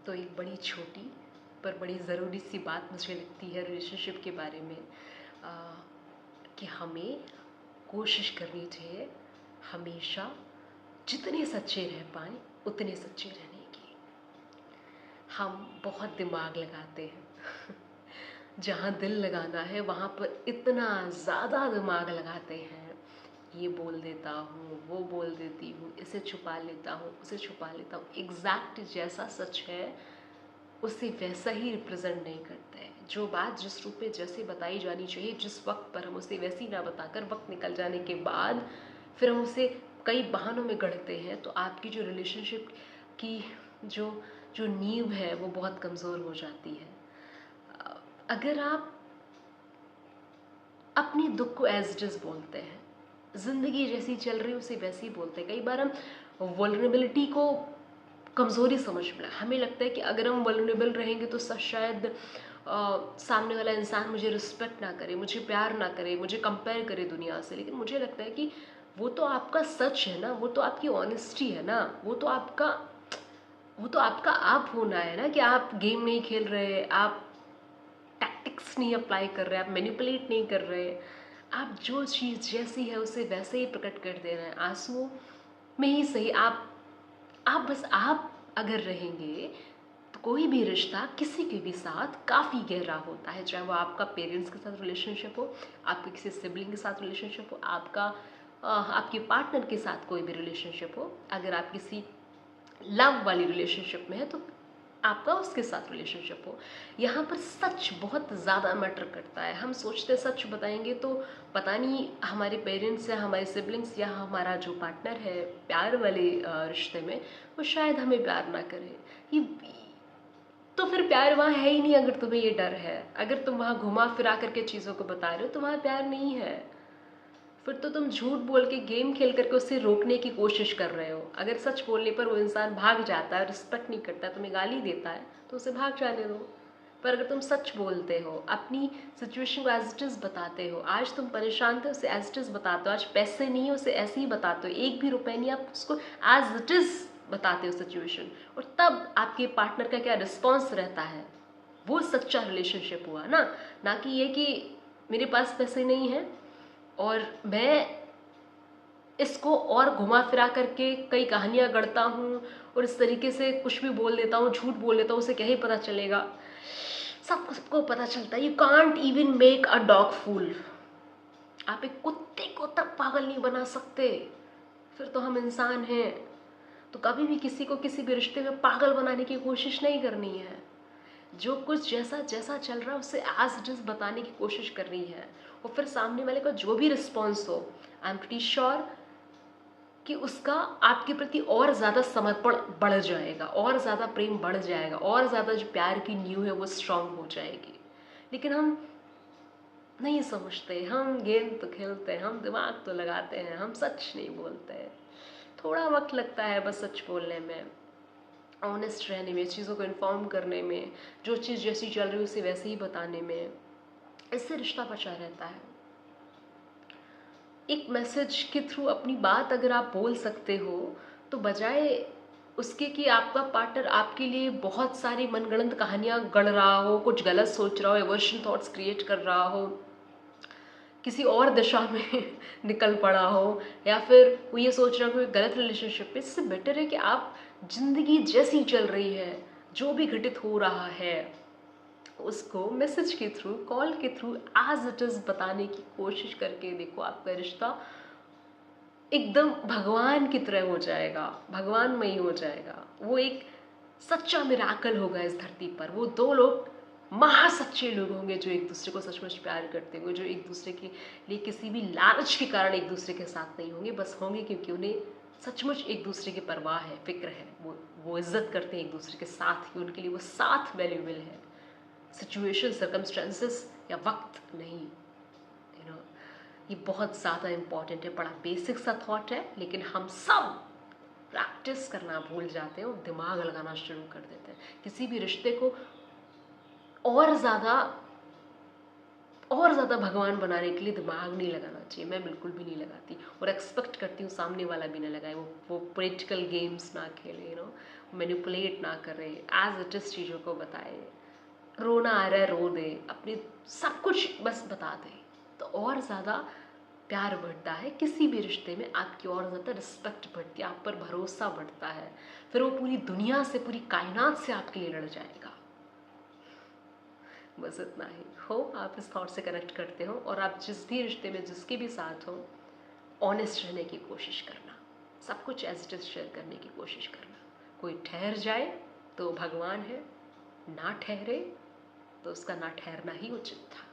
तो एक बड़ी छोटी पर बड़ी ज़रूरी सी बात मुझे लगती है रिलेशनशिप के बारे में, आ, कि हमें कोशिश करनी चाहिए हमेशा जितने सच्चे रह पाएँ उतने सच्चे रहने की। हम बहुत दिमाग लगाते हैं जहाँ दिल लगाना है वहाँ पर इतना ज़्यादा दिमाग लगाते हैं, ये बोल देता हूँ, वो बोल देती हूँ, इसे छुपा लेता हूँ, उसे छुपा लेता हूँ। एग्जैक्ट जैसा सच है उसे वैसा ही रिप्रेजेंट नहीं करता है। जो बात जिस रूप में जैसे बताई जानी चाहिए जिस वक्त पर, हम उसे वैसी ना बताकर वक्त निकल जाने के बाद फिर हम उसे कई बहानों में गढ़ते हैं, तो आपकी जो रिलेशनशिप की जो जो नींव है वो बहुत कमज़ोर हो जाती है। अगर आप अपने दुख को एज इट इज़ बोलते हैं, ज़िंदगी जैसी चल रही है उसे वैसे ही बोलते हैं। कई बार हम वल्नरेबिलिटी को कमज़ोरी समझ में, हमें लगता है कि अगर हम वल्नरेबल रहेंगे तो शायद सामने वाला इंसान मुझे रिस्पेक्ट ना करे, मुझे प्यार ना करे, मुझे कंपेयर करे दुनिया से। लेकिन मुझे लगता है कि वो तो आपका सच है ना, वो तो आपकी ऑनेस्टी है ना, वो तो आपका आप होना है ना, कि आप गेम नहीं खेल रहे, आप टैक्टिक्स नहीं अप्लाई कर रहे, आप मैनिपुलेट नहीं कर रहे, आप जो चीज़ जैसी है उसे वैसे ही प्रकट कर दे रहे हैं, आंसुओं में ही सही। आप बस आप अगर रहेंगे तो कोई भी रिश्ता किसी के भी साथ काफ़ी गहरा होता है, चाहे वो आपका पेरेंट्स के साथ रिलेशनशिप हो, आपके किसी सिबलिंग के साथ रिलेशनशिप हो, आपके पार्टनर के साथ कोई भी रिलेशनशिप हो। अगर आप किसी लव वाली रिलेशनशिप में है तो आपका उसके साथ रिलेशनशिप हो, यहाँ पर सच बहुत ज़्यादा मैटर करता है। हम सोचते हैं सच बताएंगे तो पता नहीं हमारे पेरेंट्स या हमारे सिबलिंग्स या हमारा जो पार्टनर है प्यार वाले रिश्ते में, वो शायद हमें प्यार ना करे। ये तो फिर प्यार वहाँ है ही नहीं। अगर तुम्हें ये डर है, अगर तुम वहाँ घुमा फिरा करके चीज़ों को बता रहे हो तो वहाँ प्यार नहीं है। फिर तो तुम झूठ बोल के गेम खेल करके उससे रोकने की कोशिश कर रहे हो। अगर सच बोलने पर वो इंसान भाग जाता है, रिस्पेक्ट नहीं करता है, तुम्हें गाली देता है, तो उसे भाग जाने दो। पर अगर तुम सच बोलते हो, अपनी सिचुएशन को एज इट इज़ बताते हो, आज तुम परेशान थे उसे एज इट इज़ बताते हो, आज पैसे नहीं है उसे ऐसे ही बताते हो, एक भी रुपए नहीं, आप उसको एज इट इज़ बताते हो सिचुएशन, और तब आपके पार्टनर का क्या रिस्पॉन्स रहता है, वो सच्चा रिलेशनशिप हुआ ना। ना कि ये कि मेरे पास पैसे नहीं है और मैं इसको और घुमा फिरा करके कई कहानियाँ गढ़ता हूँ और इस तरीके से कुछ भी बोल देता हूँ, झूठ बोल देता हूँ, उसे क्या ही पता चलेगा। सबको पता चलता है। You can't even make a dog fool. आप एक कुत्ते को तक पागल नहीं बना सकते, फिर तो हम इंसान हैं। तो कभी भी किसी को किसी भी रिश्ते में पागल बनाने की कोशिश नहीं करनी है। जो कुछ जैसा जैसा चल रहा है उसे एज इट इज बताने की कोशिश करनी है, और फिर सामने वाले का जो भी रिस्पॉन्स हो, आई एम प्रीटी श्योर कि उसका आपके प्रति और ज़्यादा समर्पण बढ़ जाएगा, और ज़्यादा प्रेम बढ़ जाएगा, और ज़्यादा जो प्यार की नींव है वो स्ट्रांग हो जाएगी। लेकिन हम नहीं समझते, हम गेम तो खेलते हैं, हम दिमाग तो लगाते हैं, हम सच नहीं बोलते हैं। थोड़ा वक्त लगता है बस सच बोलने में, ऑनेस्ट रहने में, चीज़ों को इन्फॉर्म करने में, जो चीज़ जैसी चल रही है उसे वैसे ही बताने में। इससे रिश्ता बचा रहता है। एक मैसेज के थ्रू अपनी बात अगर आप बोल सकते हो, तो बजाय उसके कि आपका पार्टनर आपके लिए बहुत सारी मनगढ़ंत कहानियाँ गढ़ रहा हो, कुछ गलत सोच रहा हो, एवर्शन थॉट्स क्रिएट कर रहा हो, किसी और दिशा में निकल पड़ा हो, या फिर वो ये सोच रहा हो कि गलत रिलेशनशिप में, इससे बेटर है कि आप ज़िंदगी जैसी चल रही है, जो भी घटित हो रहा है, उसको मैसेज के थ्रू, कॉल के थ्रू एज इट इज़ बताने की कोशिश करके देखो। आपका रिश्ता एकदम भगवान की तरह हो जाएगा, भगवानमयी हो जाएगा। वो एक सच्चा मिराकल होगा इस धरती पर। वो दो लोग महासच्चे लोग होंगे जो एक दूसरे को सचमुच प्यार करते होंगे, जो एक दूसरे के लिए किसी भी लालच के कारण एक दूसरे के साथ नहीं होंगे, बस होंगे क्योंकि उन्हें सचमुच एक दूसरे की परवाह है, फिक्र है, वो इज्जत करते हैं एक दूसरे के साथ ही, उनके लिए वो साथ वैल्यूबल है, सिचुएशन, सर्कमस्टेंसेस या वक्त नहीं। ये बहुत ज़्यादा इम्पॉर्टेंट है। बड़ा बेसिक सा थॉट है, लेकिन हम सब प्रैक्टिस करना भूल जाते हैं और दिमाग लगाना शुरू कर देते हैं। किसी भी रिश्ते को और ज़्यादा भगवान बनाने के लिए दिमाग नहीं लगाना चाहिए। मैं बिल्कुल भी नहीं लगाती, और एक्सपेक्ट करती हूँ सामने वाला भी ना लगाए। वो पॉलिटिकल गेम्स ना खेले, मैनिपुलेट ना करे, एज इट इज़ चीज़ों को बताए। रोना आ रहा है रो दे, अपनी सब कुछ बस बता दे, तो और ज़्यादा प्यार बढ़ता है किसी भी रिश्ते में, आपकी और ज़्यादा रिस्पेक्ट बढ़ती है, आप पर भरोसा बढ़ता है, फिर वो पूरी दुनिया से, पूरी कायनात से आपके लिए लड़ जाएगा। बस इतना ही हो, आप इस थॉट से कनेक्ट करते हो, और आप जिस भी रिश्ते में जिसके भी साथ हो, ऑनेस्ट रहने की कोशिश करना, सब कुछ एज इट इज़ शेयर करने की कोशिश करना। कोई ठहर जाए तो भगवान है, ना ठहरे तो उसका ना ठहरना ही उचित था।